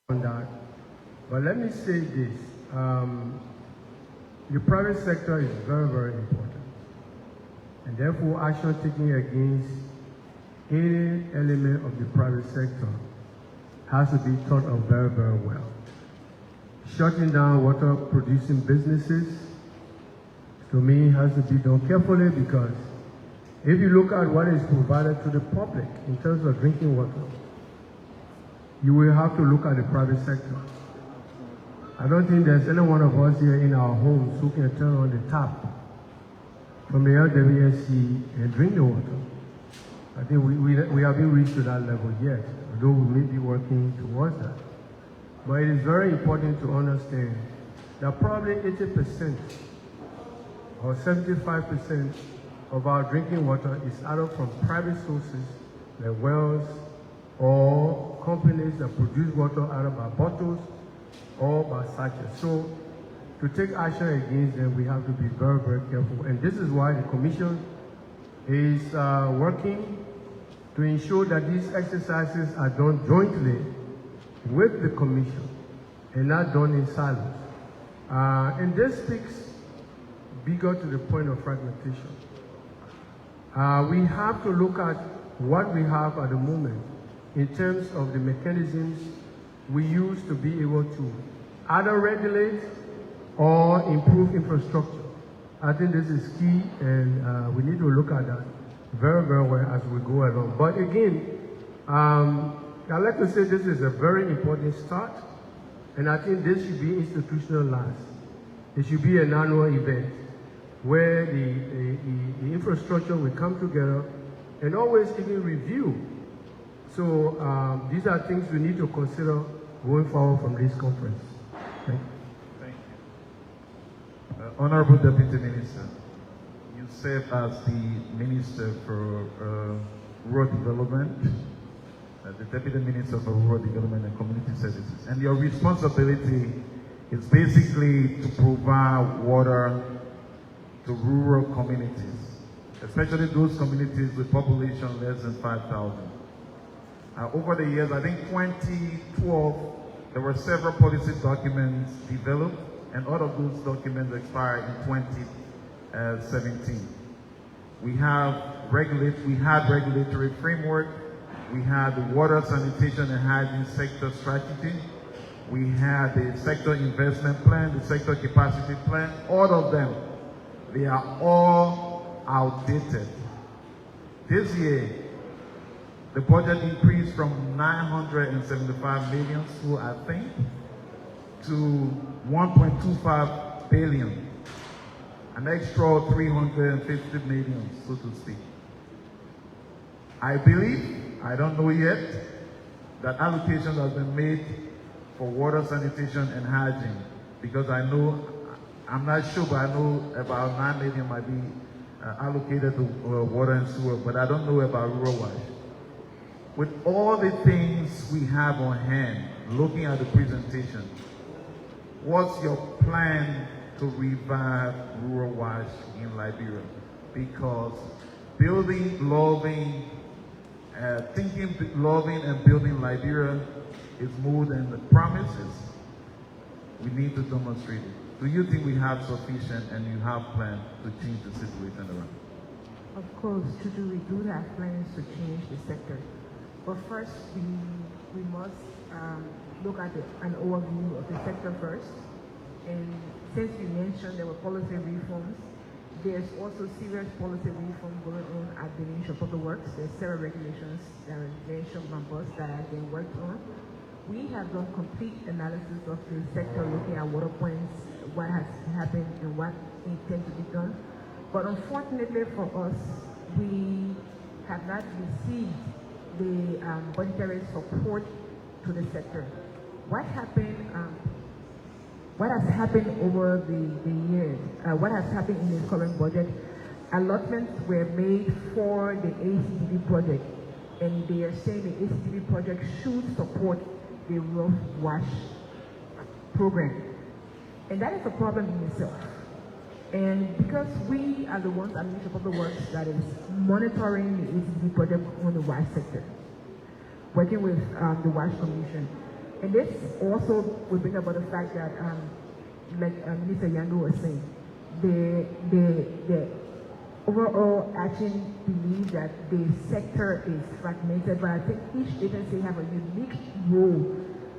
on that. But let me say this. The private sector is very, very important. And therefore, action taken against any element of the private sector has to be thought of very, very well. Shutting down water producing businesses, to me, has to be done carefully, because if you look at what is provided to the public in terms of drinking water, you will have to look at the private sector. I don't think there's any one of us here in our homes who can turn on the tap from the LWSC and drink the water. I think we haven't reached to that level yet, although we may be working towards that. But it is very important to understand that probably 80% or 75% of our drinking water is either from private sources, like wells, or companies that produce water either by bottles or by sachets. So to take action against them, we have to be very, very careful. And this is why the Commission is working to ensure that these exercises are done jointly with the Commission and not done in silos. And this speaks bigger to the point of fragmentation. We have to look at what we have at the moment in terms of the mechanisms we use to be able to either regulate or improve infrastructure. I think this is key, and we need to look at that very, very well as we go along. But again, I'd like to say this is a very important start, and I think this should be institutionalized. It should be an annual event where the infrastructure will come together and always even review. So these are things we need to consider going forward from this conference. Thank you. Thank you. Honorable Deputy Minister, you serve as the Minister for Rural Development, the Deputy Minister for Rural Development and Community Services. And your responsibility is basically to provide water to rural communities, especially those communities with population less than 5,000. Over the years, I think 2012, there were several policy documents developed, and all of those documents expired in 2017. We had regulatory framework, we had the water, sanitation, and hygiene sector strategy, we had the sector investment plan, the sector capacity plan. All of them, they are all outdated. This year, the budget increased from 975 million, so I think, to 1.25 billion, an extra 350 million, so to speak. I believe, I don't know yet, that allocation has been made for water, sanitation, and hygiene, because I know, I'm not sure, but I know about 9 million might be allocated to water and sewer, but I don't know about rural water. With all the things we have on hand, looking at the presentation, what's your plan to revive rural wash in Liberia? Because thinking, loving, and building Liberia is more than the promises. We need to demonstrate it. Do you think we have sufficient and you have plans to change the situation around? Of course, we do have plans to change the sector. But first, we must look at an overview of the sector first. And since you mentioned there were policy reforms, there's also serious policy reform going on at the Ministry of Public Works. There's several regulations that are mentioned by us that are being worked on. We have done complete analysis of the sector, looking at water points, what has happened and what intends to be done. But unfortunately for us, we have not received the budgetary support to the sector. What happened? What has happened over the years? What has happened in the current budget? Allotments were made for the ACDB project, and they are saying the ACDB project should support the rough wash program, and that is a problem in itself. And because we are the ones at Ministry of Public Works that is monitoring the ACDB project on the wash sector, working with the WASH Commission, And this also will bring about the fact that, like Minister Yango was saying, the overall action believes that the sector is fragmented, but I think each agency have a unique role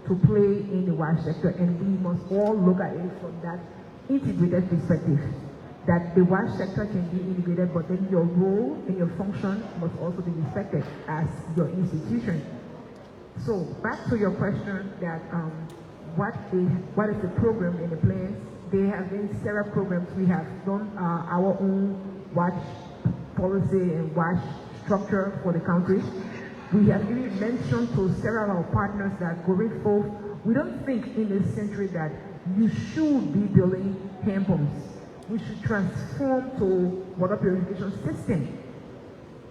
to play in the WASH sector, and we must all look at it from that integrated perspective. That the WASH sector can be integrated, but then your role and your function must also be respected as your institution. So back to your question that what is the program and the plans? There have been several programs. We have done our own WASH policy and WASH structure for the country. We have even mentioned to several of our partners that going forward, we don't think in this century that you should be building hand pumps. We should transform to water purification system.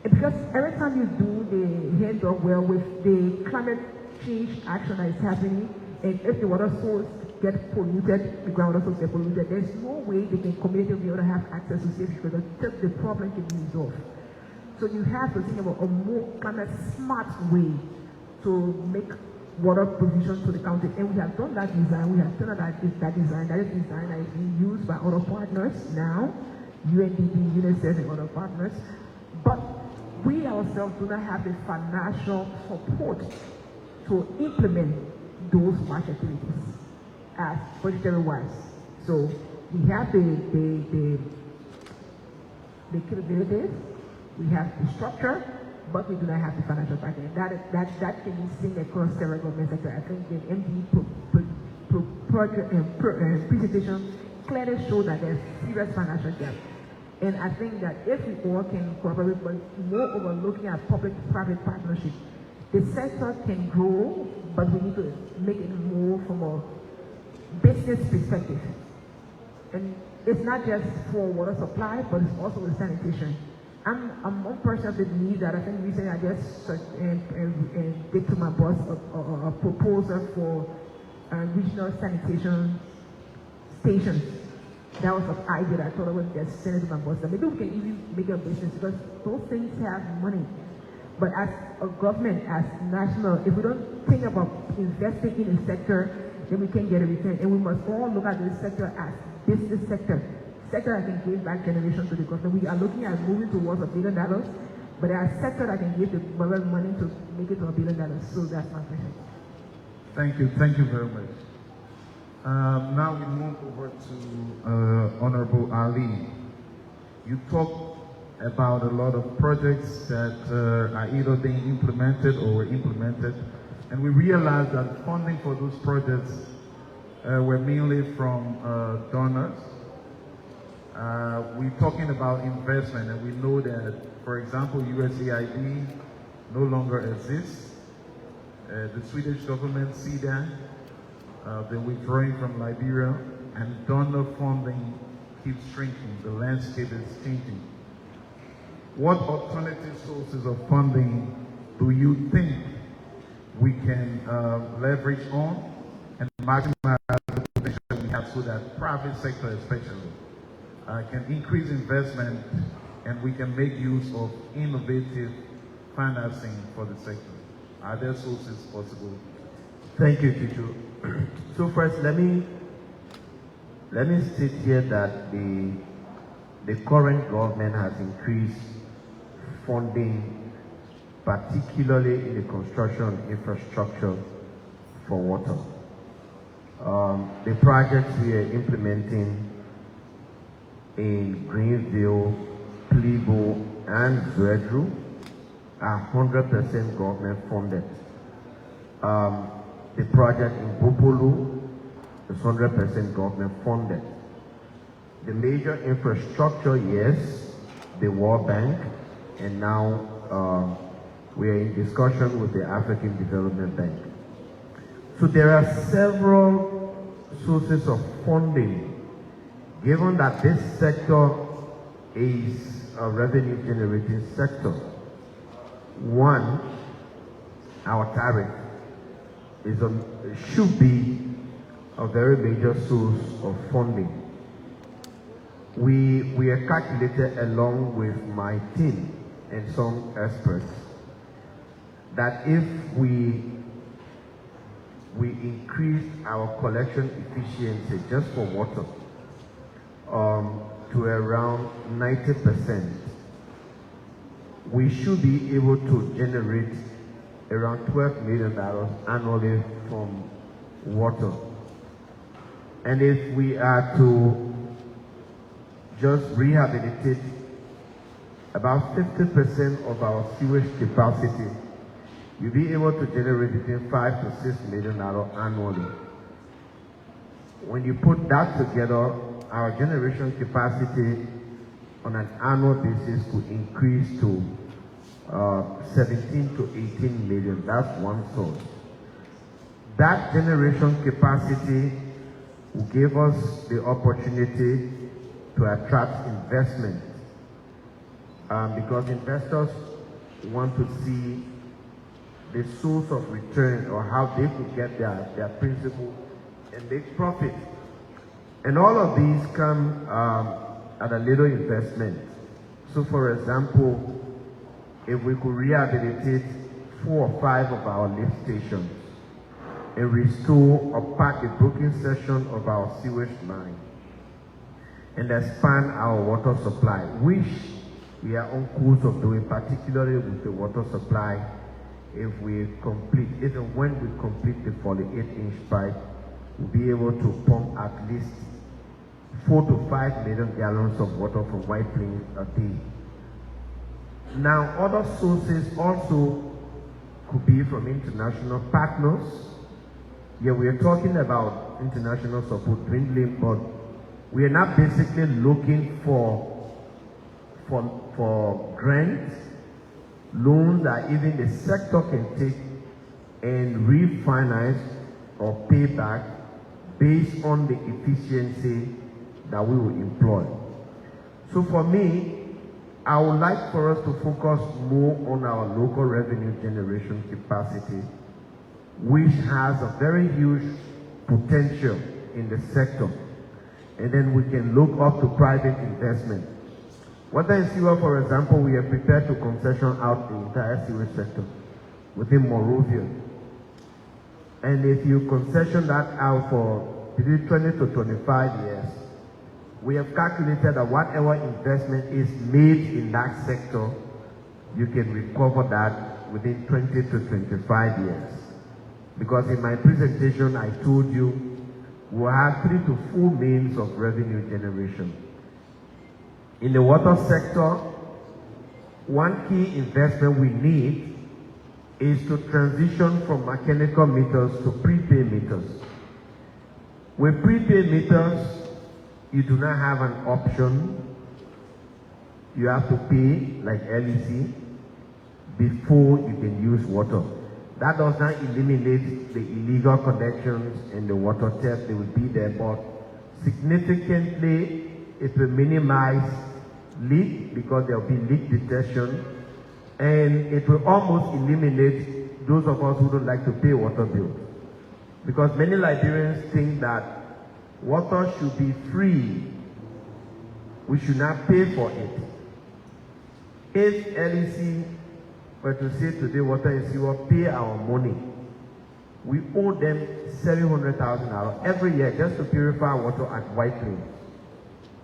Because every time you do the hand dog well with the climate change action that is happening, and if the water source gets polluted, the groundwater source gets polluted, there's no way the community will be able to have access to safe because the problem can be resolved. So you have to think about a more climate smart way to make water provision to the county. And we have done that design. We have turned that design. That is design that is being used by other partners now, UNDP, UNICEF, and other partners. But we ourselves do not have the financial support to implement those WASH activities as budgetary wise. So we have the capabilities, we have the structure, but we do not have the financial backing. That can be seen across several government sectors. I think the MD presentation clearly showed that there's serious financial gap. And I think that if we all can cooperate, but moreover looking at public-private partnership, the sector can grow, but we need to make it more from a business perspective. And it's not just for water supply, but it's also with sanitation. I'm one person of the belief that I think recently I just did to my boss a proposal for regional sanitation stations. That was an idea that I thought I would just send it to my boss. That maybe we can even make a business because those things have money. But as a government, as national, if we don't think about investing in a sector, then we can't get a return. And we must all look at this sector as business sector that can give back generations to the government. We are looking at moving towards $1 billion, but there are sectors that can give the government money to make it to $1 billion. So that's my question. Thank you very much. Now we move over to Honorable Ali. You talked about a lot of projects that are either being implemented or were implemented, and we realized that funding for those projects were mainly from donors. We're talking about investment, and we know that, for example, USAID no longer exists. The Swedish government see that. They're withdrawing from Liberia, and donor funding keeps shrinking. The landscape is changing. What alternative sources of funding do you think we can leverage on and maximize the potential we have so that private sector especially can increase investment and we can make use of innovative financing for the sector? Are there sources possible? Thank you, Chicho. So first, let me state here that the current government has increased funding, particularly in the construction infrastructure for water. The projects we are implementing in Greenville, Plebo, and Zvedru are 100% government funded. The project in Bopolu is 100% government funded. The major infrastructure, yes, the World Bank, and now we are in discussion with the African Development Bank. So there are several sources of funding, given that this sector is a revenue generating sector. One, our tariff should be a very major source of funding. We are calculated along with my team and some experts that if we we increased our collection efficiency just for water to around 90%. We should be able to generate around $12 million annually from water. And if we are to just rehabilitate about 50% of our sewage capacity, you'll be able to generate between $5 to $6 million annually. When you put that together, our generation capacity on an annual basis could increase to 17 to 18 million. That's one source. That generation capacity will give us the opportunity to attract investment because investors want to see the source of return or how they could get their principal and make profit. And all of these come at a little investment. So for example, if we could rehabilitate 4 or 5 of our lift stations and restore or pack a broken section of our sewage line and expand our water supply, which we are on course of doing, particularly with the water supply. If and when we complete the 48-inch pipe, we'll be able to pump at least 4 to 5 million gallons of water from White Plains a day. Now, other sources also could be from international partners. Yeah, we are talking about international support dwindling, but we are not basically looking for grants, loans that even the sector can take and refinance or pay back based on the efficiency that we will employ. So for me, I would like for us to focus more on our local revenue generation capacity, which has a very huge potential in the sector. And then we can look up to private investment. Water and sewer, for example, we are prepared to concession out the entire sewage sector within Monrovia. And if you concession that out for between 20 to 25 years, we have calculated that whatever investment is made in that sector, you can recover that within 20 to 25 years. Because in my presentation, I told you we'll have 3 to 4 means of revenue generation. In the water sector, one key investment we need is to transition from mechanical meters to prepaid meters. With prepaid meters, you do not have an option. You have to pay like LEC before you can use water. That does not eliminate the illegal connections and the water theft. They will be there, but significantly it will minimize leak because there will be leak detection, and it will almost eliminate those of us who don't like to pay water bills. Because many Liberians think that water should be free. We should not pay for it. If LEC were to say today water and sewer pay our money, we owe them $700,000 every year just to purify water at White Plains.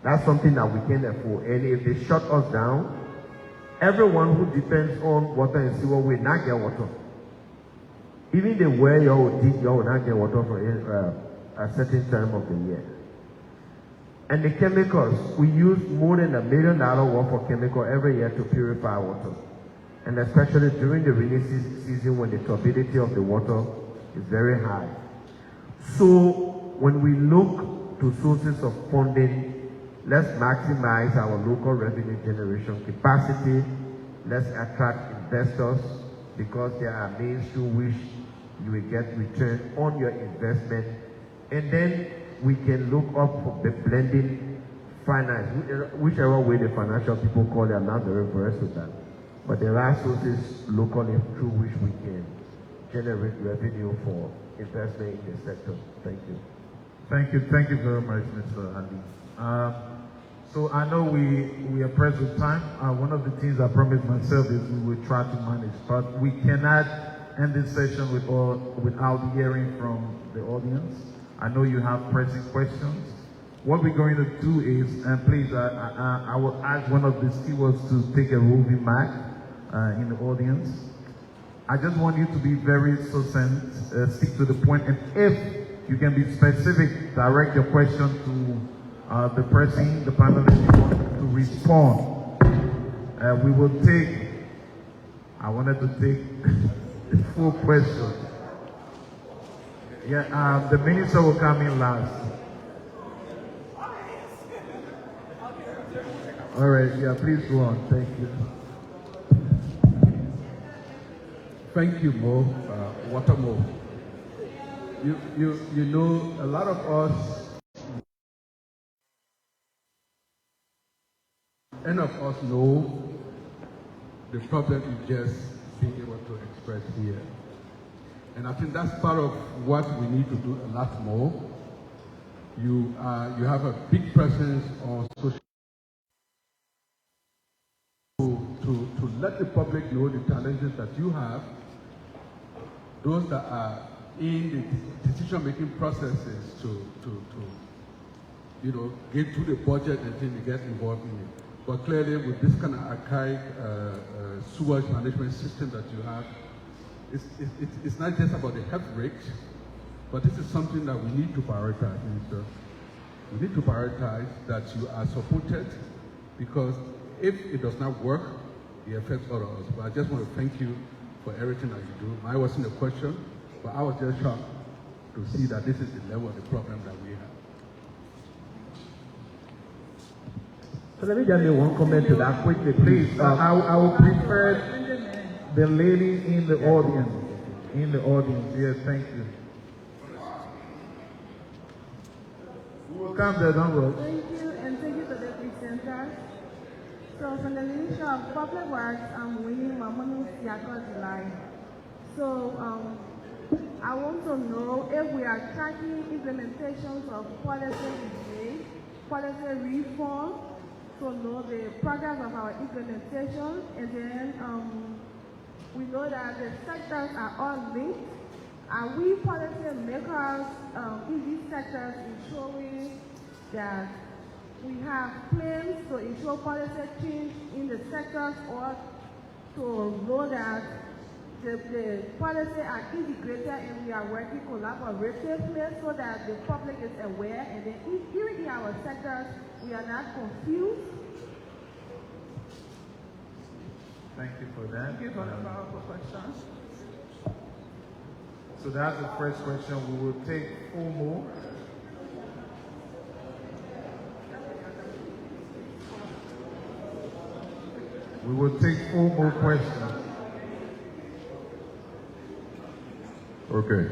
That's something that we can afford. And if they shut us down, everyone who depends on water and sewer will not get water. Even the well you will dig, you will not get water for a certain time of the year. And the chemicals, we use more than $1 million worth of chemical every year to purify water. And especially during the rainy season when the turbidity of the water is very high. So when we look to sources of funding, let's maximize our local revenue generation capacity. Let's attract investors because there are means through which you will get return on your investment. And then we can look up for the blending finance, whichever way the financial people call it. I'm not very versed with that. But there are sources locally through which we can generate revenue for investment in the sector. Thank you. Thank you very much, Mr. Ali. So I know we are pressed with time. One of the things I promised myself is we will try to manage, but we cannot end this session without hearing from the audience. I know you have pressing questions. What we're going to do is, and please, I will ask one of the stewards to take a roving mic in the audience. I just want you to be very succinct, stick to the point, and if you can be specific, direct your question to the person, the panelists to respond. We will take, I wanted to take the full question. Yeah, the minister will come in last. All right, yeah, please go on. Thank you. Thank you, Mo. Water Mo. You know, a lot of us, any of us know the problem is just being able to express here. And I think that's part of what we need to do a lot more. You have a big presence on social to let the public know the challenges that you have, those that are in the decision-making processes to get to the budget and then you get involved in it. But clearly, with this kind of archaic sewage management system that you have, it's not just about the health rates, but this is something that we need to prioritize, Minister. We need to prioritize that you are supported, because if it does not work, it affects all of us. But I just want to thank you for everything that you do. Mine wasn't a question, but I was just shocked to see that this is the level of the problem that we have. So let me just make one comment to that quickly, please. I will prefer the lady in the audience. In the audience, yes, thank you. We will come there, don't worry. Thank you, and thank you to the presenters. So, from the Ministry of Public Works, I'm Winnie Mamonu Siako July. So, I want to know if we are tracking implementations of policy reform, to know the progress of our implementation, and then we know that the sectors are all linked. Are we policy makers in these sectors ensuring that we have plans to ensure policy change in the sectors, or to know that the policy are integrated and we are working collaboratively so that the public is aware, and then even in our sectors, we are not confused? Thank you for that. Thank you for the powerful questions. So that's the first question. We will take 4 more. We will take 4 more questions. Okay.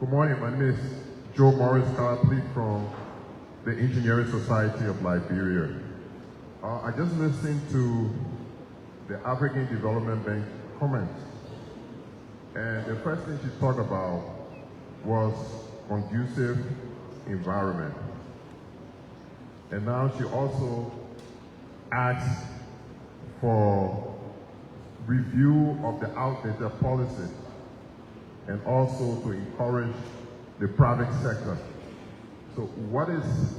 Good morning. My name is Joe Morris Carpley from the Engineering Society of Liberia. I just listened to the African Development Bank comments, and the first thing she talked about was conducive environment. And now she also asked for review of the outdated policies and also to encourage the private sector. So what is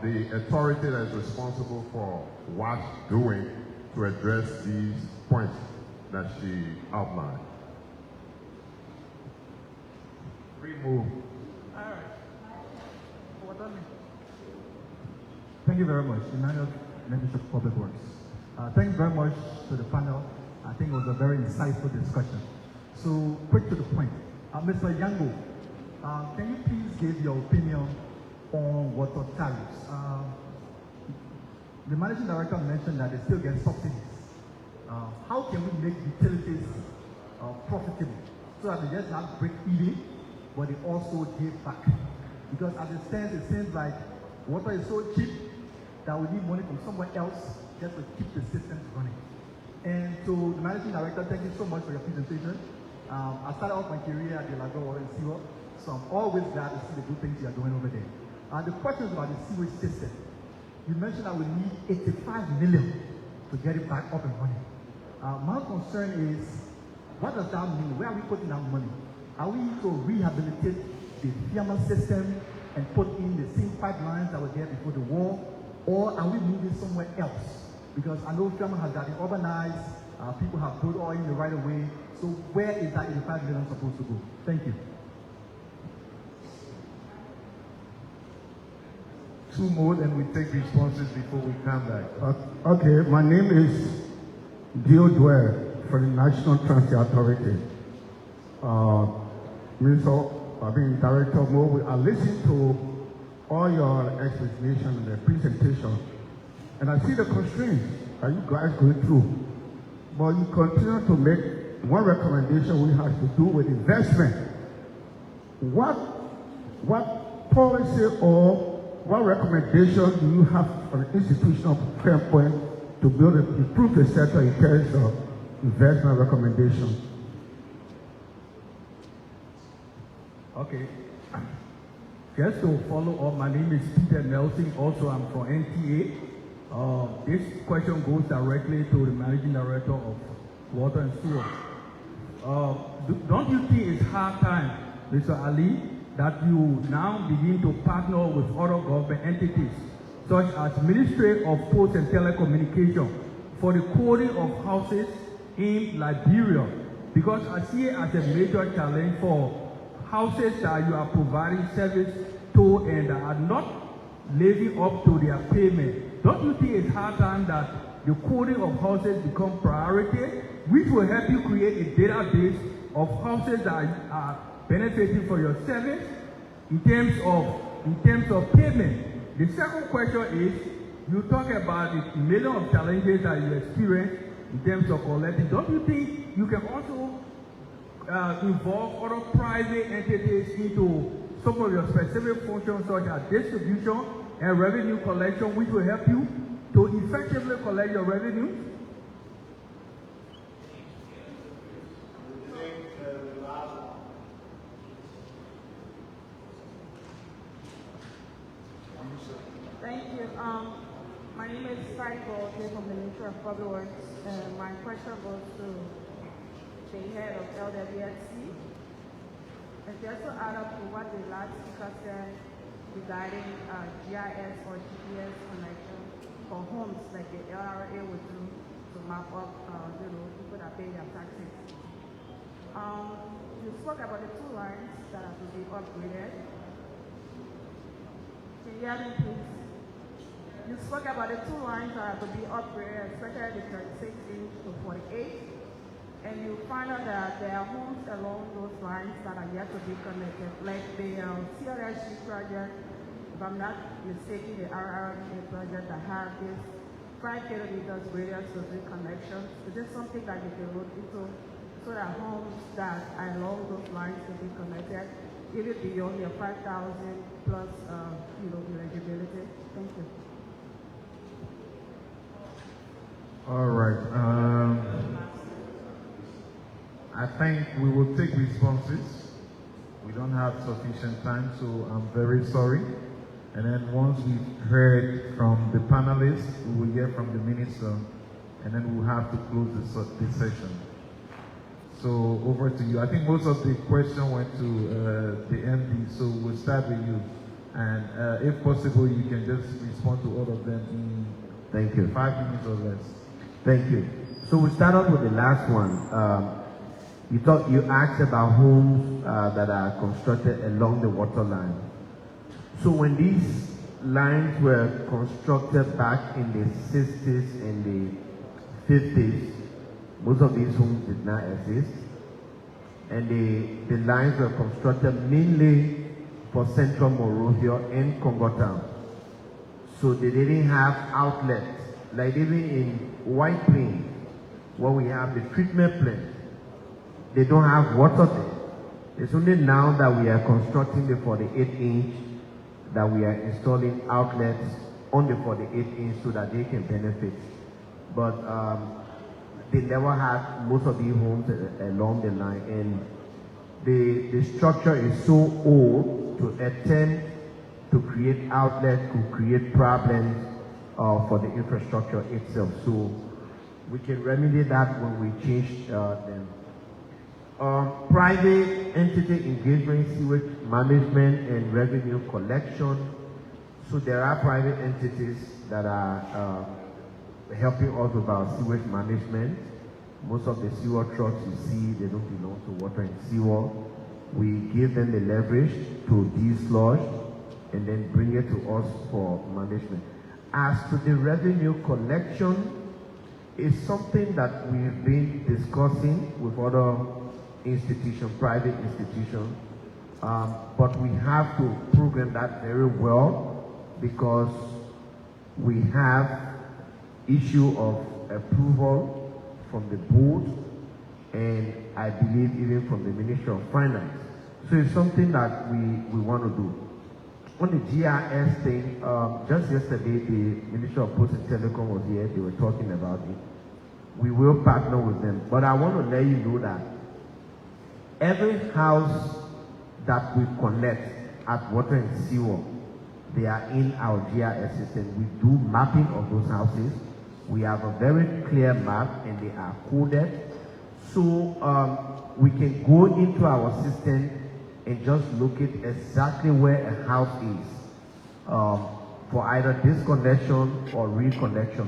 the authority that is responsible for what doing to address these points that she outlined? Remove. All right. What on me? Thank you very much, Emmanuel, Minister of Public Works. Thanks very much to the panel. I think it was a very insightful discussion. So, quick to the point. Mr. Yango, can you please give your opinion on water tariffs? The managing director mentioned that they still get subsidies. How can we make utilities profitable so that they just not break even, but they also give back? Because as it stands, it seems like water is so cheap that we need money from somewhere else just to keep the systems running. And to the managing director, thank you so much for your presentation. I started off my career at the Lagos Water and Sewer, so I'm always glad to see the good things you are doing over there. The question is about the sewage system. You mentioned that we need 85 million to get it back up and running. My concern is, what does that mean? Where are we putting that money? Are we to rehabilitate the FEMA system and put in the same pipelines that were there before the war? Or are we moving somewhere else? Because I know FEMA has gotten urbanized, people have built all in the right of way. So where is that 85 million supposed to go? Thank you. Two more, and we take responses before we come back. Okay, my name is Dio Dwell for the National Transit Authority. Director Mo, I listened to all your explanation and the presentation, and I see the constraints that you guys go through. But you continue to make one recommendation we have to do with investment. What policy or what recommendation do you have from the institutional standpoint to improve the sector in terms of investment recommendations? Okay. Just to follow up, my name is Peter Nelson. Also, I'm from NTA. This question goes directly to the Managing Director of Water and Sewer. Don't you think it's hard time, Mr. Ali, that you now begin to partner with other government entities, such as Ministry of Posts and Telecommunication, for the coding of houses in Liberia? Because I see it as a major challenge for houses that you are providing service to and that are not living up to their payment. Don't you think it's hard time that the coding of houses become priority, which will help you create a database of houses that are benefiting for your service in terms of payment? The second question is, you talk about the million of challenges that you experience in terms of collecting. Don't you think you can also involve other private entities into some of your specific functions, such as distribution and revenue collection, which will help you to effectively collect your revenue? Thank you. My name is Saiko from the Ministry of Public Works. My question goes to the head of LWSC. And just to add up to what the last speaker said regarding GIS or GPS connection for homes, like the LRA would do to map up, people that pay their taxes. You spoke about the two lines that are to be upgraded. Can you hear me, please? You spoke about the two lines that are to be upgraded, especially the 36-inch to 48. And you find out that there are homes along those lines that are yet to be connected, like the CLSG project, if I'm not mistaken, the RRBA project that have this 5 kilometers radius to the connections. Is this something that you can look into so that homes that are along those lines can be connected, even beyond your 5,000 plus, eligibility? Thank you. All right. I think we will take responses. We don't have sufficient time, so I'm very sorry. And then once we've heard from the panelists, we will hear from the minister, and then we'll have to close this session. So over to you. I think most of the question went to the MD, so we'll start with you. And if possible, you can just respond to all of them in Thank you. 5 minutes or less. Thank you. So we start off with the last one. You asked about homes that are constructed along the water line. So when these lines were constructed back in the 60s and the 50s, most of these homes did not exist. And the lines were constructed mainly for Central Monrovia and Congo Town. So they didn't have outlets. Like even in White Plains, where we have the treatment plant, they don't have water there. It's only now that we are constructing the 48-inch that we are installing outlets on the 48-inch so that they can benefit. But they never had most of these homes along the line, and the structure is so old to attempt to create outlets could create problems for the infrastructure itself. So We can remedy that when we change them. Private entity engagement, sewage management, and revenue collection. So there are private entities that are helping us with our sewage management. Most of the sewer trucks you see, they don't belong to water and sewer. We give them the leverage to dislodge and then bring it to us for management. As to the revenue collection, it's something that we've been discussing with other institutions, private institutions, but we have to program that very well because we have issue of approval from the board and I believe even from the Ministry of Finance. So it's something that we want to do. On the GIS thing, just yesterday the Ministry of Post and Telecom was here, they were talking about it. We will partner with them, but I want to let you know that every house that we connect at water and sewer, they are in our GIS system. We do mapping of those houses. We have a very clear map and they are coded. So we can go into our system and just locate exactly where a house is for either disconnection or reconnection.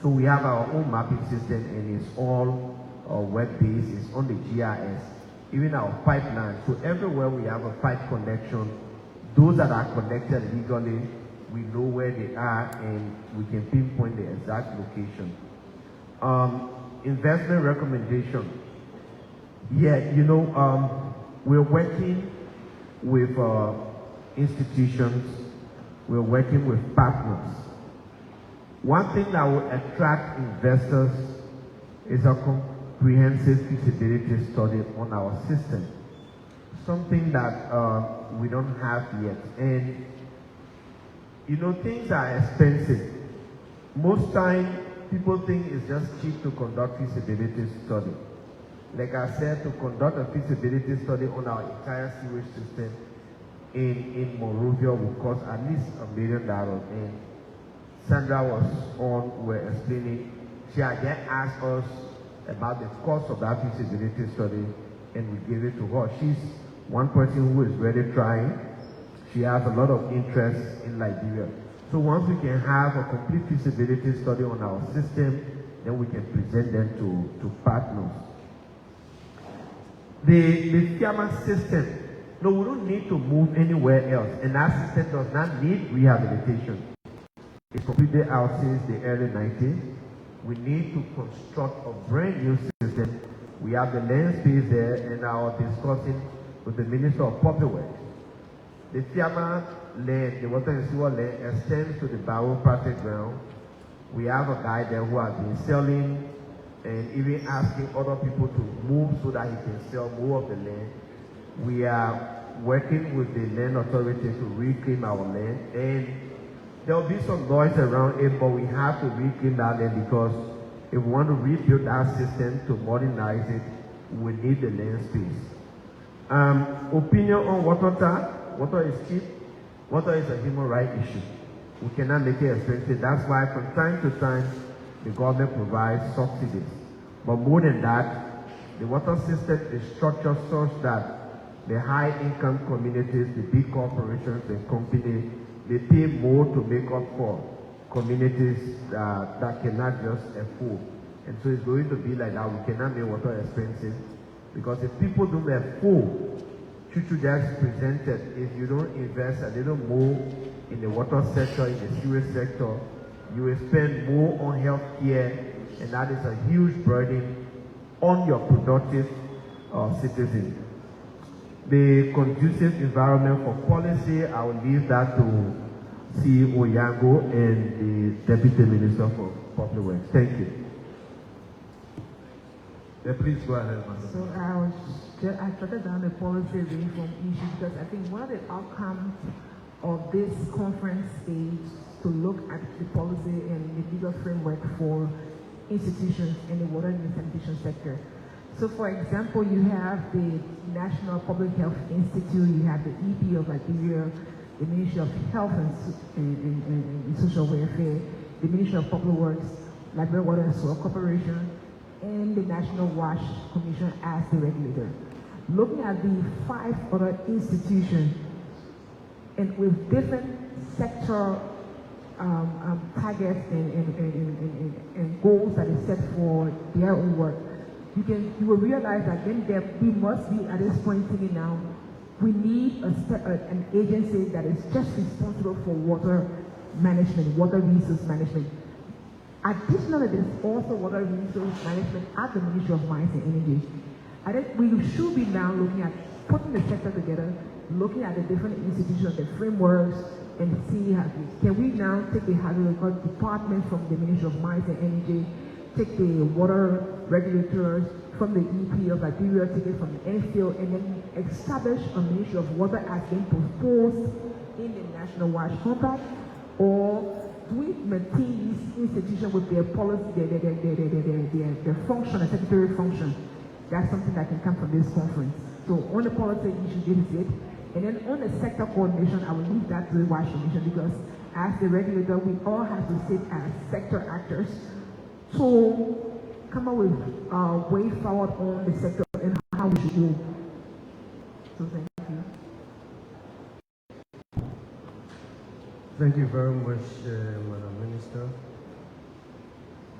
So we have our own mapping system and it's all web-based, it's on the GIS. Even our pipeline, so everywhere we have a pipe connection, those that are connected legally, we know where they are and we can pinpoint the exact location. Investment recommendation. Yeah, you know, we're working with institutions, we're working with partners. One thing that will attract investors is a comprehensive feasibility study on our system. Something that we don't have yet. And you know, things are expensive. Most time, people think it's just cheap to conduct feasibility study. Like I said, to conduct a feasibility study on our entire sewage system in Monrovia will cost at least $1 million. And Sandra was on, we're explaining, she had just asked us about the cost of that feasibility study and we gave it to her. She's one person who is really trying. She has a lot of interest in Liberia. So once we can have a complete feasibility study on our system, then we can present them to partners. The FIAMA system, no, we don't need to move anywhere else, and that system does not need rehabilitation. It completed out since the early 90s. We need to construct a brand new system. We have the land space there, and are discussing with the Minister of Public Works. The FIAMA land, the water and sewer land, extends to the Barrow Practice Ground. We have a guy there who has been selling and even asking other people to move so that he can sell more of the land. We are working with the land authority to reclaim our land, and there will be some noise around it, but we have to reclaim that land because if we want to rebuild that system to modernize it, we need the land space. Opinion on water tap. Water is cheap. Water is a human right issue. We cannot make it expensive. That's why from time to time, the government provides subsidies. But more than that, the water system is structured such that the high-income communities, the big corporations and companies, they pay more to make up for communities that cannot just afford. And so it's going to be like that. We cannot make water expensive because if people don't afford, Chuchu just presented, if you don't invest a little more in the water sector, in the sewage sector, you will spend more on health care, and that is a huge burden on your productive citizens. The conducive environment for policy, I will leave that to CEO Yango and the Deputy Minister for Public Works. Thank you. Yeah, please go ahead, Madam. So I started down the policy reform issue because I think one of the outcomes of this conference is to look at the policy and the legal framework for institutions in the water and sanitation sector. So for example, you have the National Public Health Institute, you have the EP of Liberia, the Ministry of Health and Social Welfare, the Ministry of Public Works. Liberia Water and Soil Corporation, and the National Wash Commission as the regulator. Looking at the 5 other institutions, and with different sector targets and goals that is set for their own work, you will realize that we must be at this point thinking now, we need an agency that is just responsible for water management, water resource management. Additionally, there's also water resource management at the Ministry of Mines and Energy. I think we should be now looking at putting the sector together, looking at the different institutions, the frameworks, and see how can we now take the hydrological department from the Ministry of Mines and Energy, take the water regulators from the EP of Liberia, take it from the NFIL, and then establish a Ministry of Water as being proposed in the National Wash Compact, or do we maintain this institution with their policy, their function, their secretary function? That's something that can come from this conference. So on the policy issue, this is it. And then on the sector coordination, I will leave that to the Wash Commission, because as the regulator, we all have to sit as sector actors to come up with a way forward on the sector and how we should go. So thank you. Thank you very much, Madam Minister.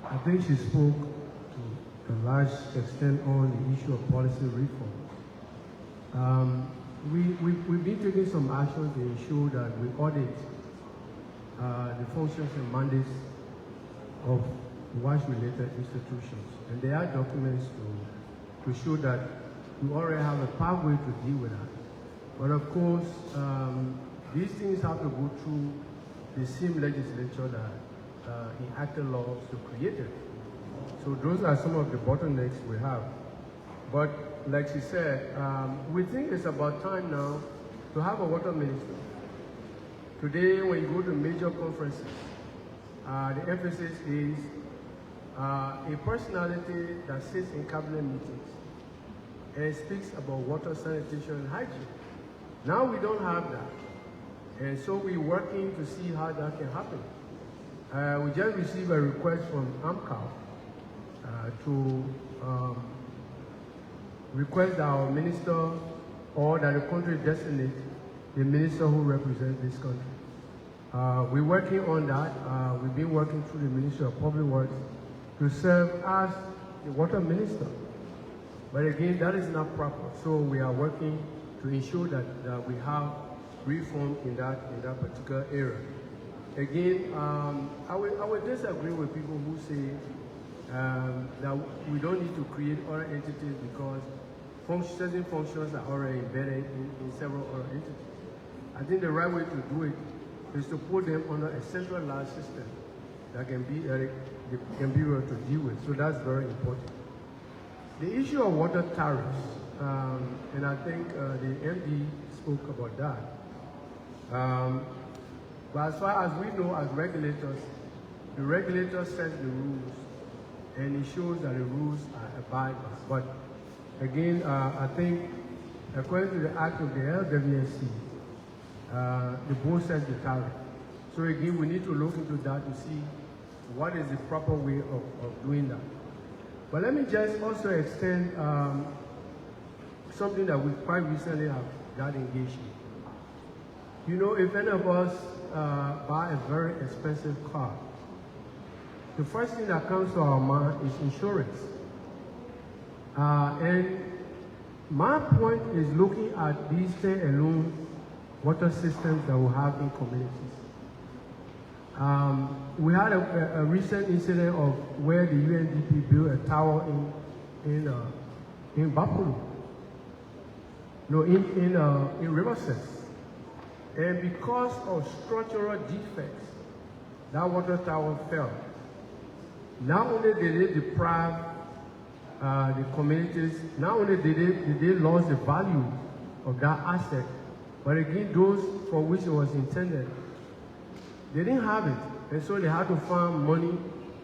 I think she spoke to a large extent on the issue of policy reform. We've been taking some action to ensure that we audit the functions and mandates of WASH-related institutions. And there are documents to show that we already have a pathway to deal with that. But of course, these things have to go through the same legislature that enacted laws to create it. So those are some of the bottlenecks we have. But like she said, we think it's about time now to have a water minister. Today, when you go to major conferences, the emphasis is a personality that sits in cabinet meetings and speaks about water, sanitation, and hygiene. Now we don't have that. And so we're working to see how that can happen. We just received a request from AMCAL to request that our minister, or that the country designate the minister who represents this country. We're working on that. We've been working through the Ministry of Public Works to serve as the water minister. But again, that is not proper. So we are working to ensure that we have reform in that particular area. Again, I would disagree with people who say that we don't need to create other entities because certain functions are already embedded in several other entities. I think the right way to do it is to put them under a centralized system that can be able to deal with. So that's very important. The issue of water tariffs, and I think the MD spoke about that. But as far as we know as regulators, the regulator sets the rules and ensures that the rules are abided by. But again, I think according to the act of the LWSC, the board sets the tariff. So again, we need to look into that to see what is the proper way of doing that. But let me just also extend something that we quite recently have got engaged in. You know, if any of us buy a very expensive car, the first thing that comes to our mind is insurance. And my point is looking at these standalone water systems that we have in communities. We had a recent incident of where the UNDP built a tower in Bapulu, no, in Riverside. And because of structural defects, that water tower fell. Not only did it deprive the communities, not only did they lose the value of that asset, but again, those for which it was intended, they didn't have it. And so they had to find money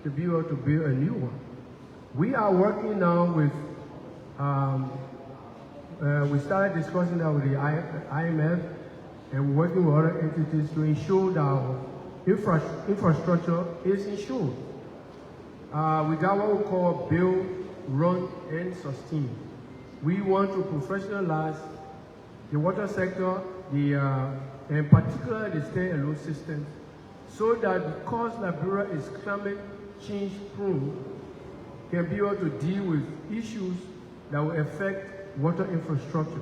to be able to build a new one. We are working now with, we started discussing that with the IMF, and working with other entities to ensure that our infrastructure is insured. we got what we call build, run, and sustain. We want to professionalize the water sector, in particular the stand-alone system, so that because Liberia is climate change prone, can be able to deal with issues that will affect water infrastructure.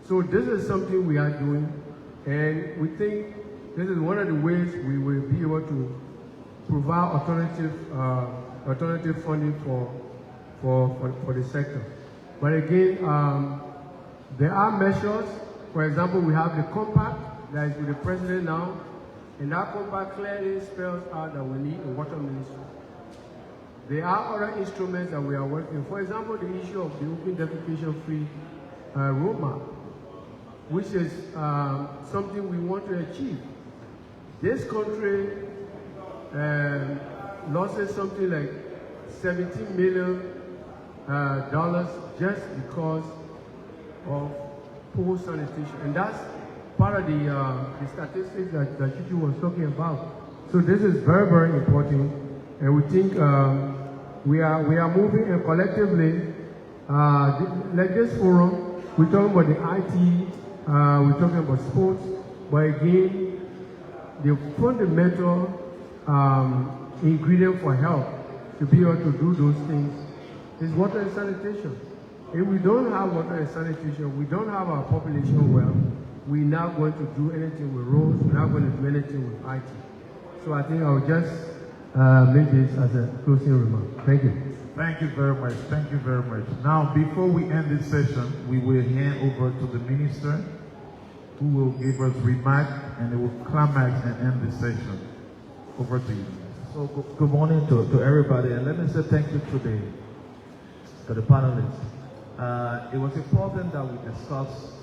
So this is something we are doing, and we think this is one of the ways we will be able to provide alternative funding for the sector. But again, there are measures. For example, we have the compact that is with the president now, and that compact clearly spells out that we need a water ministry. There are other instruments that we are working. For example, the issue of the open defecation-free roadmap, which is something we want to achieve. This country loses something like $17 million just because of poor sanitation, and that's part of the statistics that Chichi was talking about. So this is very, very important, and we think we are moving, and collectively, like this forum, we're talking about the IT, we're talking about sports, but again, the fundamental ingredient for health to be able to do those things is water and sanitation. If we don't have water and sanitation, we don't have our population well, we're not going to do anything with roads, we're not going to do anything with IT. So I think I'll just make this as a closing remark. Thank you. Thank you very much. Thank you very much. Now, before we end this session, we will hand over to the minister, who will give us remarks, and it will climax and end the session. Over to you. So good morning to everybody, and let me say thank you to the panelists. It was important that we discuss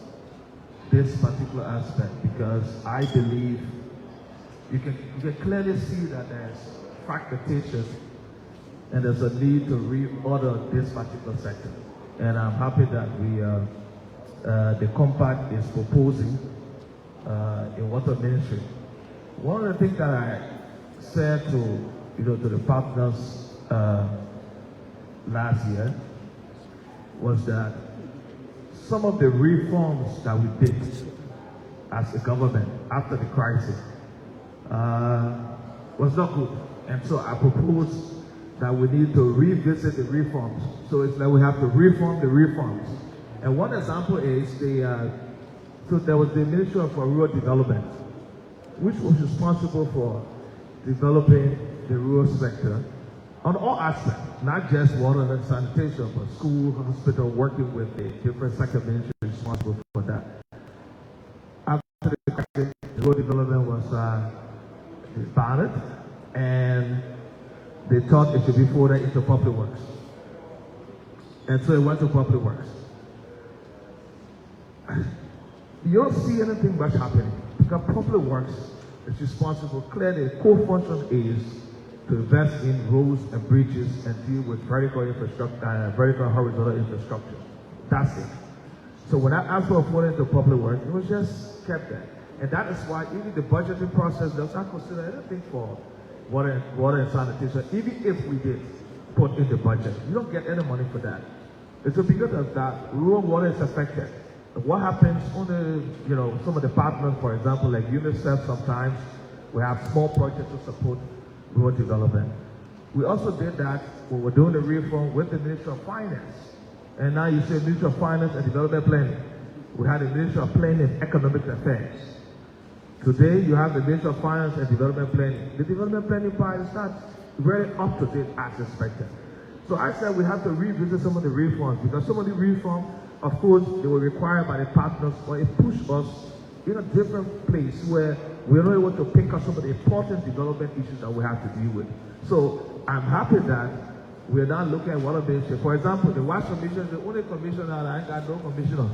this particular aspect because I believe you can clearly see that there's fragmentation and there's a need to reorder this particular sector. And I'm happy that the compact is proposing a water ministry. One of the things that I said to the partners last year was that some of the reforms that we did as a government after the crisis was not good. And so I proposed that we need to revisit the reforms. So it's like we have to reform the reforms. And one example is so there was the Ministry of Rural Development, which was responsible for developing the rural sector on all aspects, not just water and sanitation, but school, hospital, working with the different sector ministries responsible for that. After the crisis, rural development was disbanded, and they thought it should be folded into public works. And so it went to public works. You don't see anything much happening because public works is responsible. Clearly, the core function is to invest in roads and bridges and deal with vertical infrastructure, vertical horizontal infrastructure. That's it. So when I asked for folding into public works, it was just kept there. And that is why even the budgeting process does not consider anything for water and sanitation, even if we did put in the budget. You don't get any money for that. And so because of that, rural water is affected. And what happens on some of the partners, for example, like UNICEF, sometimes we have small projects to support rural development. We also did that when we're doing the reform with the Ministry of Finance. And now you say Ministry of Finance and Development Planning. We had the Ministry of Planning and Economic Affairs. Today, you have the Ministry of Finance and Development Planning. The development planning part is not very up to date as expected. So I said we have to revisit some of the reforms because some of the reforms, of course, they were required by the partners, but it pushed us in a different place where we're not able to pick up some of the important development issues that we have to deal with. So I'm happy that we're now looking at one of the issues. For example, the WASH Commission is the only commission that I ain't got no commissioner.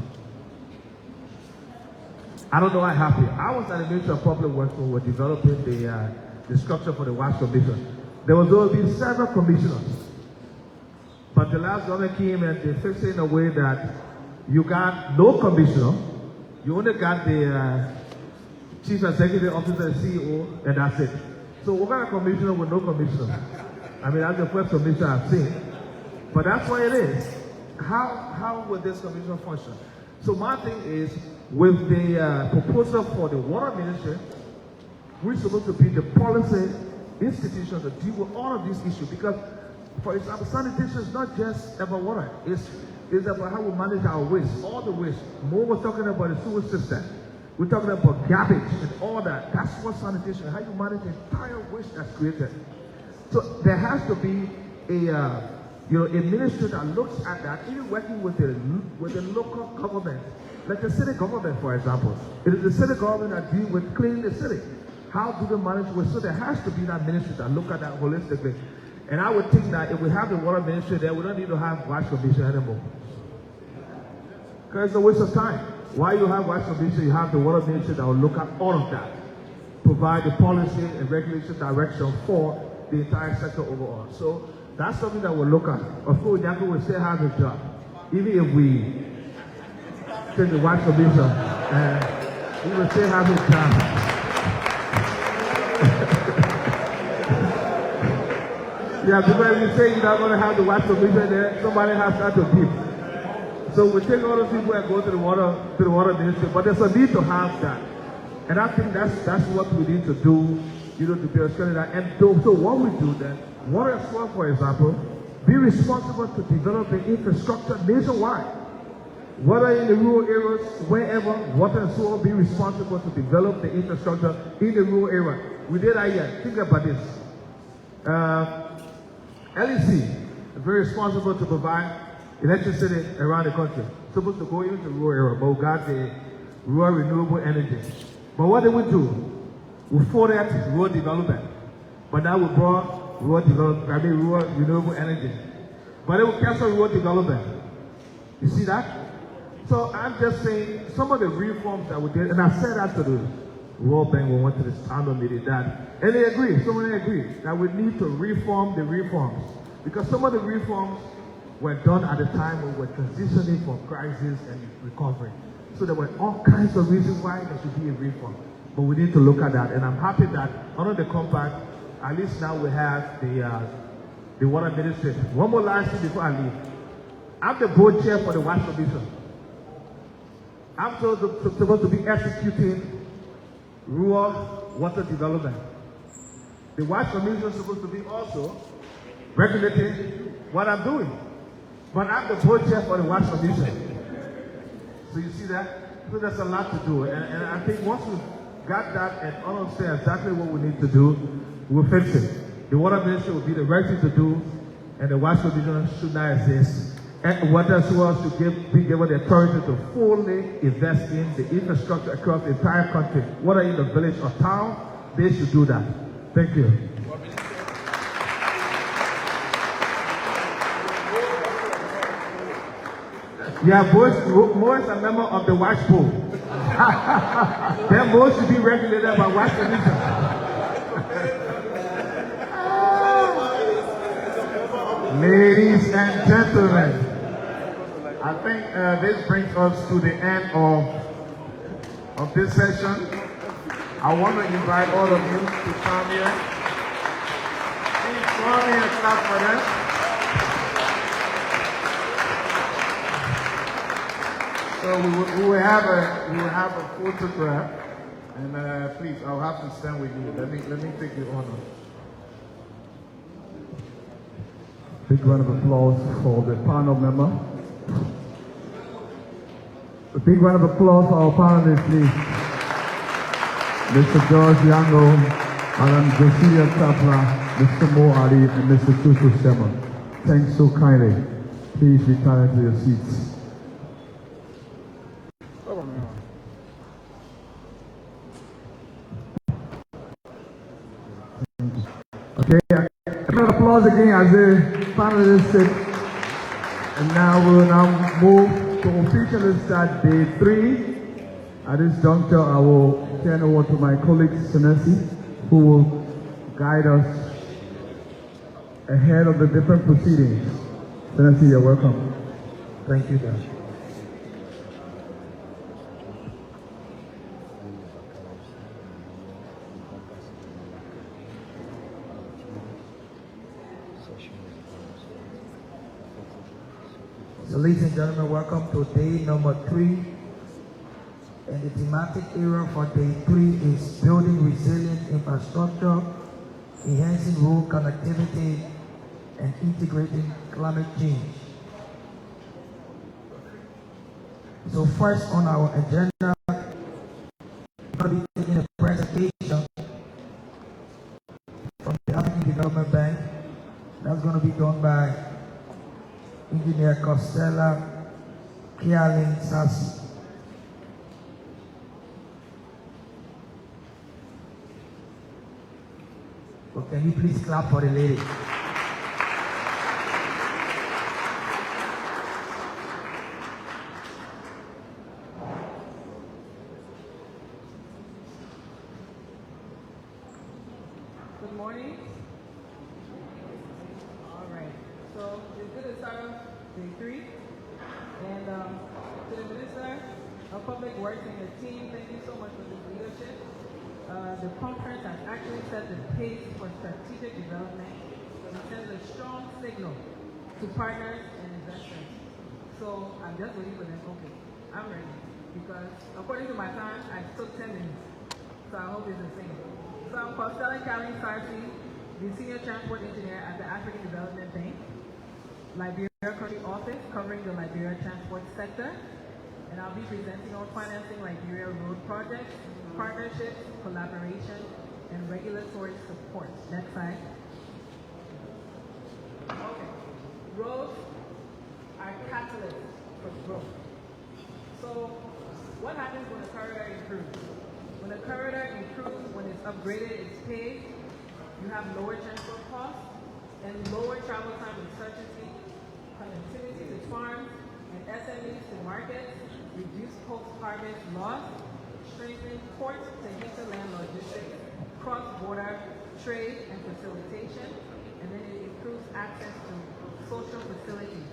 I don't know how happy. I was at the Ministry of Public Works when we were developing the structure for the WASH Commission. There was going to be several commissioners. But the last government came and they fixed it in a way that you got no commissioner, you only got the Chief Executive Officer, CEO, and that's it. So we got a commissioner with no commissioner. I mean, that's the first commission I've seen. But that's what it is. How will this commission function? So my thing is, with the proposal for the water ministry, we're supposed to be the policy institution to deal with all of these issues. Because, for example, sanitation is not just about water. It's about how we manage our waste, all the waste. More we're talking about the sewer system. We're talking about garbage and all that. That's what sanitation, how you manage the entire waste that's created. So there has to be a ministry that looks at that, even working with the local government, like the city government, for example. It is the city government that deals with cleaning the city. How do they manage waste? So there has to be that ministry that look at that holistically. And I would think that if we have the water ministry there, we don't need to have wash commission anymore. Because it's a waste of time. Why you have wash commission, you have the water ministry that will look at all of that. Provide the policy and regulation direction for the entire sector overall. So that's something that we'll look at. Of course, Nyako will still have his job. Even if we take the wash commission, he will still have his job. Yeah, because you say you're not going to have the wash commission there, somebody has to give. So we take all those people and go to the water ministry, but there's a need to have that. And I think that's what we need to do, to build that. And so what we do then, water and sewer, for example, be responsible to develop the infrastructure nationwide. Whether in the rural areas, wherever, water and sewer be responsible to develop the infrastructure in the rural area. We did that here. Think about this. LEC is very responsible to provide electricity around the country. Supposed to go into the rural area, but we got the rural renewable energy. But what did we do? We furthered rural development. But now we brought rural renewable energy. But it will cancel rural development. You see that? So I'm just saying some of the reforms that we did, and I said that to the World Bank when we went to this annual meeting, and they agree, someone agreed that we need to reform the reforms. Because some of the reforms were done at a time when we were transitioning from crisis and recovery. So there were all kinds of reasons why there should be a reform. But we need to look at that. And I'm happy that under the compact, at least now we have the water ministry. One more last thing before I leave. I'm the board chair for the Wash Commission. I'm supposed to be executing rural water development. The Wash Commission is supposed to be also regulating what I'm doing. But I'm the board chair for the Wash Commission. So you see that? So there's a lot to do. And I think once we've got that and understand exactly what we need to do, we'll fix it. The water ministry will be the right thing to do, and the Wash Commission should not exist. And water sewer should be given the authority to fully invest in the infrastructure across the entire country. Whether in the village or town, they should do that. Thank you. Yeah, Mo is a member of the Wash Pool. Then Mo should be regulated by Wash Commission. Ladies and gentlemen, I think this brings us to the end of this session. I want to invite all of you to come here. Please join me and clap for them. So we will have a photograph, and please, I'll have to stand with you. Let me take the honor. Big round of applause for the panel member. A big round of applause for our panelists, please. Mr. George Yango, Madam Josiah Tapla, Mr. Mo Ali, and Mr. Tutu Sema. Thanks so kindly. Please retire to your seats. Okay, a round of applause again as the panelists sit. And now we'll now move to officially start day 3. At this juncture, I will turn over to my colleague Senesi, who will guide us ahead of the different proceedings. Senesi, you're welcome. Thank you, Dan. ladies and gentlemen, welcome to day number 3. And the thematic area for day 3 is building resilient infrastructure, enhancing road connectivity, and integrating climate change. So first on our agenda, we're going to be taking a presentation from the African Development Bank. That's going to be done by Engineer Costello Kialin Sassi. So can you please clap for the lady? Good morning. All right. So it's good to start off day 3. And to the Minister of Public Works and your team, thank you so much for this leadership. The conference has actually set the pace for strategic development and sends a strong signal to partners and investors. So I'm just waiting for them. Okay, I'm ready. Because according to my time, I took 10 minutes. So I hope it's the same. So I'm Costello Kialin Sassi, the Senior Transport Engineer at the African Development Bank, Liberia Country Office, covering the Liberia transport sector. And I'll be presenting on financing Liberia road projects, partnerships, collaboration, and regulatory support. Next slide. Okay. Roads are catalysts for growth. So what happens when a corridor improves? When a corridor improves, when it's upgraded, it's paved, you have lower transport costs and lower travel time with certainty, connectivity to farms and SMEs to markets, reduce post-harvest loss, strengthen port to hinterland logistics, cross-border trade and facilitation, and then it improves access to social facilities.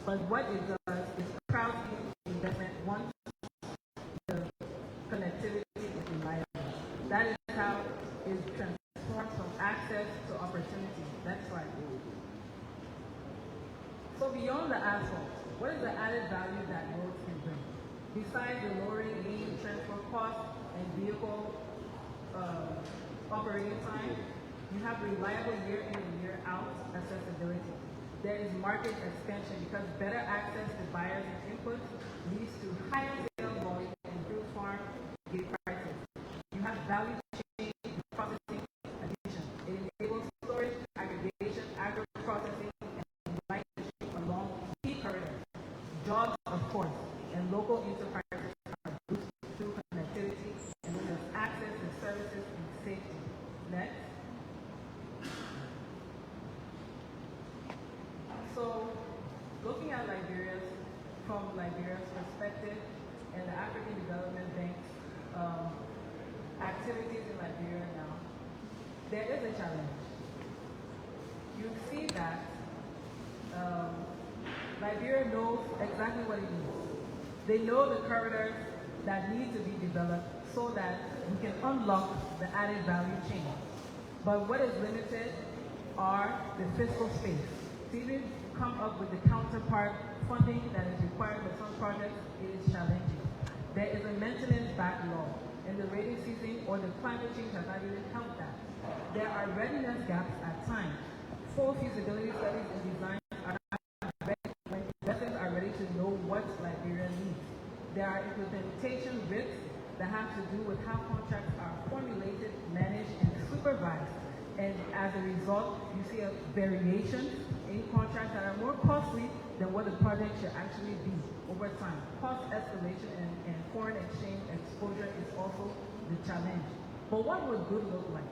But what it does is crowd investment once the connectivity is reliable. That is how it transforms from access to opportunity. Next slide. So beyond the asphalt, what is the added value that roads can bring? Besides the lowering lean transport costs and vehicle operating time, you have reliable year in and year out accessibility. There is market expansion because better access to buyers and inputs leads to higher sales volume and improved farm gate prices. You have value chain processing addition. It enables storage, aggregation, agro-processing, and light along key corridors. Jobs, of course, and local enterprises are boosted through connectivity, and then there's access to services and safety. Next. So, looking at from Liberia's perspective and the African Development Bank's activities in Liberia now, there is a challenge. You see that Liberia knows exactly what it needs. They know the corridors that need to be developed so that we can unlock the added value chain. But what is limited are the fiscal space. To even come up with the counterpart funding that is required for some projects, it is challenging. There is a maintenance backlog, and the rainy season or the climate change has not even helped that. There are readiness gaps at times. Full feasibility studies and designs are not ready when investors are ready to know what Liberia needs. There are implementation risks that have to do with how contracts are formulated, managed, and supervised. And as a result, you see a variation in contracts that are more costly than what the project should actually be over time. Cost escalation and foreign exchange exposure is also the challenge. But what would good look like?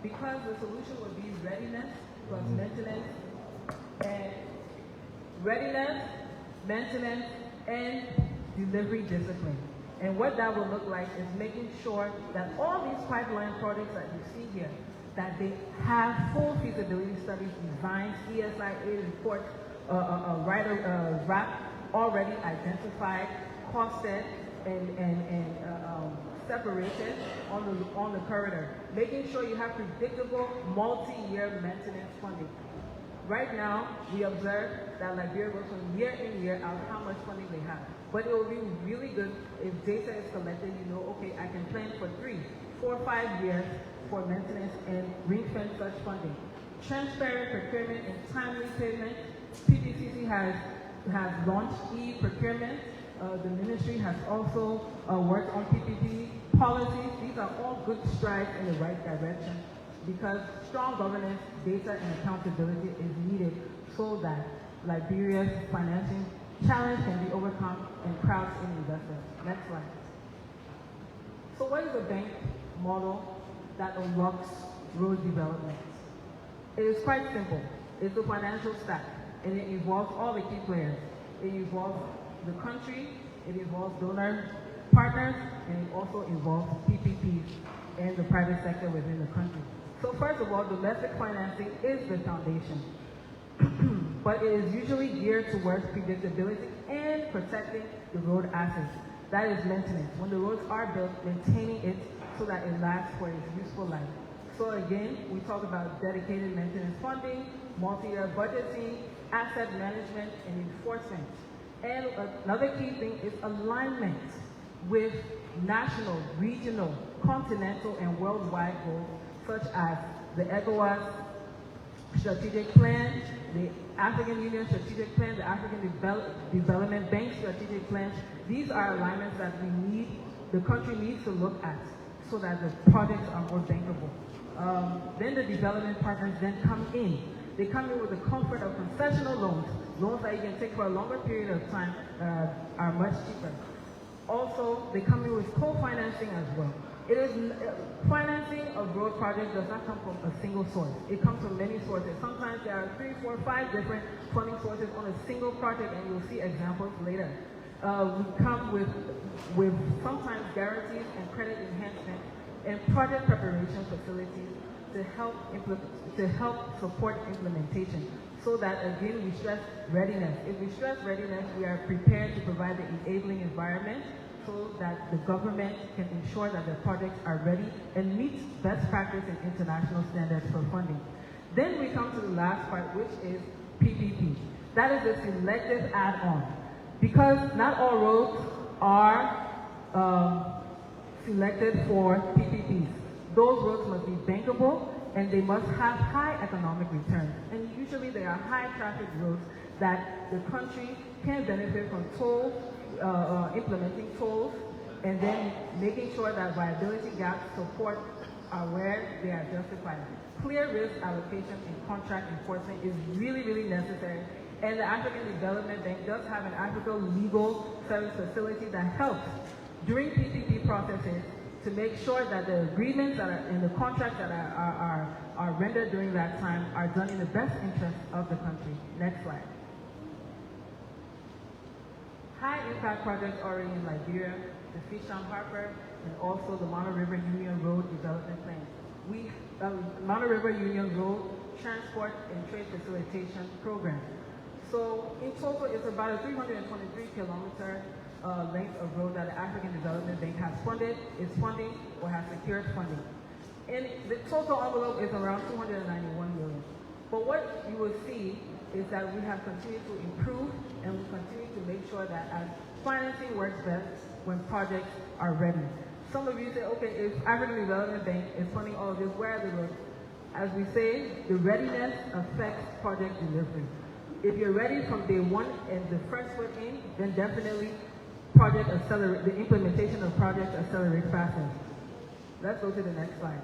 Because the solution would be readiness plus maintenance and delivery discipline. And what that will look like is making sure that all these pipeline projects that you see here, that they have full feasibility studies, designs, ESIA reports, RAP already identified, costed, and separated on the corridor. Making sure you have predictable multi-year maintenance funding. Right now, we observe that Liberia goes from year in, year out how much funding they have. But it will be really good if data is collected, you know, okay, I can plan for 3, 4, 5 years for maintenance and ring-fence such funding. Transparent procurement and timely payment. PPCC has launched e-procurement. The ministry has also worked on PPP policies. These are all good strides in the right direction because strong governance, data, and accountability is needed so that Liberia's financing challenge can be overcome and crowds in investors. Next slide. So what is a bank model that unlocks road development? It is quite simple. It's a financial stack, and it involves all the key players. It involves the country, it involves donor partners, and it also involves PPPs and the private sector within the country. So first of all, domestic financing is the foundation, but it is usually geared towards predictability and protecting the road assets. That is maintenance. When the roads are built, maintaining it so that it lasts for its useful life. So again, we talk about dedicated maintenance funding, multi-year budgeting, asset management, and enforcement. And another key thing is alignment with national, regional, continental, and worldwide goals, such as the ECOWAS Strategic Plan, the African Union Strategic Plan, the African Development Bank Strategic Plan. These are alignments that the country needs to look at so that the projects are more bankable. Then the development partners then come in. They come in with the comfort of concessional loans. Loans that you can take for a longer period of time are much cheaper. Also, they come in with co-financing as well. It is financing of road projects does not come from a single source. It comes from many sources. Sometimes there are 3, 4, 5 different funding sources on a single project, and you'll see examples later. We come with sometimes guarantees and credit enhancement and project preparation facilities to help support implementation. So that again we stress readiness. If we stress readiness, we are prepared to provide the enabling environment so that the government can ensure that the projects are ready and meet best practice and international standards for funding. Then we come to the last part, which is PPP. That is a selective add-on. Because not all roads are selected for PPPs. Those roads must be bankable and they must have high economic returns. And usually they are high traffic roads that the country can benefit from tolls, implementing tolls, and then making sure that viability gaps support are where they are justified. Clear risk allocation and contract enforcement is really, really necessary. And the African Development Bank does have an Africa legal service facility that helps during PPP processes to make sure that the agreements that are in the contracts that are rendered during that time are done in the best interest of the country. Next slide. High impact projects already in Liberia, the Fisham Harper, and also the Mono River Union Road Development Plan. Mono River Union Road Transport and Trade Facilitation Program. So in total, it's about a 323-kilometer length of road that the African Development Bank has funded, is funding, or has secured funding. And the total envelope is around $291 million. But what you will see is that we have continued to improve and we continue to make sure that as financing works best when projects are ready. Some of you say, okay, if African Development Bank is funding all of this, where are the roads? As we say, the readiness affects project delivery. If you're ready from day one and the first foot in, then definitely the implementation of projects accelerates faster. Let's go to the next slide.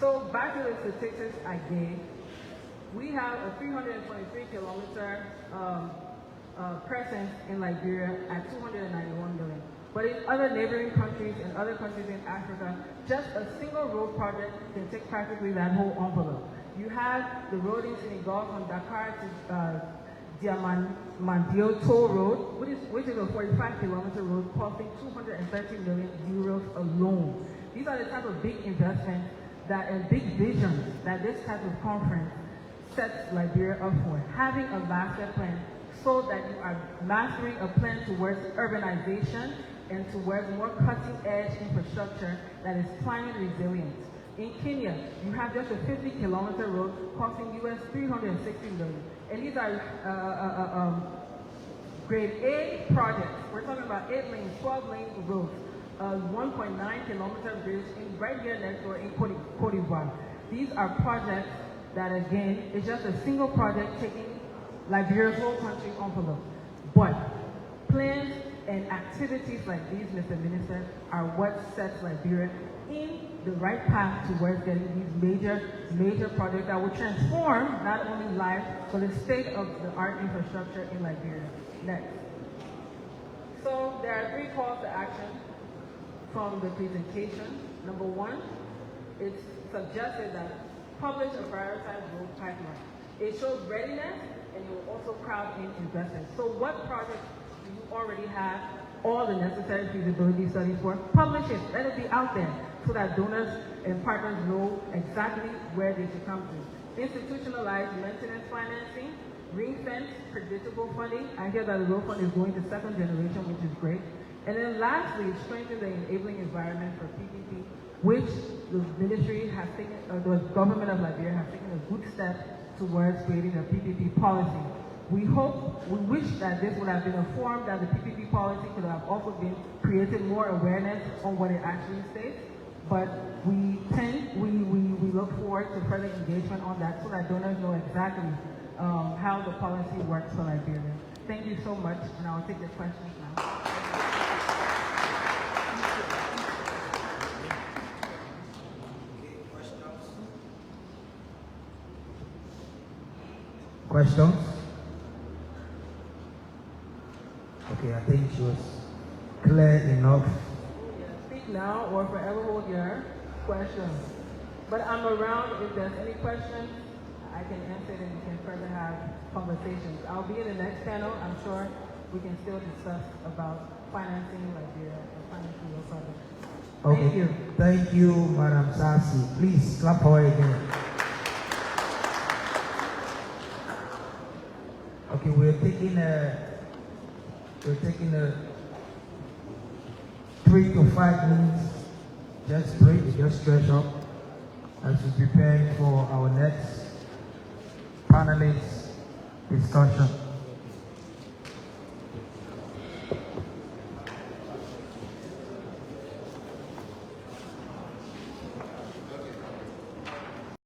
So back to the statistics I gave. We have a 323-kilometer presence in Liberia at $291 million. But in other neighboring countries and other countries in Africa, just a single road project can take practically that whole envelope. You have the road in Senegal from Dakar to Diamandio Toll Road, which is a 45-kilometer road costing 230 million euros alone. These are the type of big investments and big visions that this type of conference sets Liberia up for. Having a master plan so that you are mastering a plan towards urbanization and towards more cutting-edge infrastructure that is climate resilient. In Kenya, you have just a 50-kilometer road costing US $360 million. And these are grade A projects. We're talking about 8 lanes, 12 lanes of roads, 1.9-kilometer bridge right here next door in Cote d'Ivoire. These are projects that, again, is just a single project taking Liberia's whole country envelope. But plans and activities like these, Mr. Minister, are what sets Liberia in the right path towards getting these major projects that will transform not only lives, but the state of the art infrastructure in Liberia. Next. So there are 3 calls to action from the presentation. Number 1, it's suggested that publish a prioritized road pipeline. It shows readiness and it will also crowd in investors. So what projects do you already have all the necessary feasibility studies for? Publish it, let it be out there so that donors and partners know exactly where they should come to. Institutionalized maintenance financing, ring-fence, predictable funding. I hear that the road fund is going to 2nd generation, which is great. And then lastly, strengthen the enabling environment for PPP, which the ministry has taken, the government of Liberia has taken a good step towards creating a PPP policy. We wish that this would have been a forum that the PPP policy could have also been created more awareness on what it actually states. But we look forward to further engagement on that so that donors know exactly how the policy works for Liberia. Thank you so much, and I'll take the questions now. Questions? Okay, I think she was clear enough. Speak now or forever hold your questions. But I'm around if there's any questions. I can answer it and we can further have conversations. I'll be in the next panel. I'm sure we can still discuss about financing Liberia and financing your project. Okay. Thank you. Thank you, Madam Sassi. Please clap for her again. Okay, we're taking a 3 to 5 minutes just break, just stretch up as we prepare for our next panelist discussion.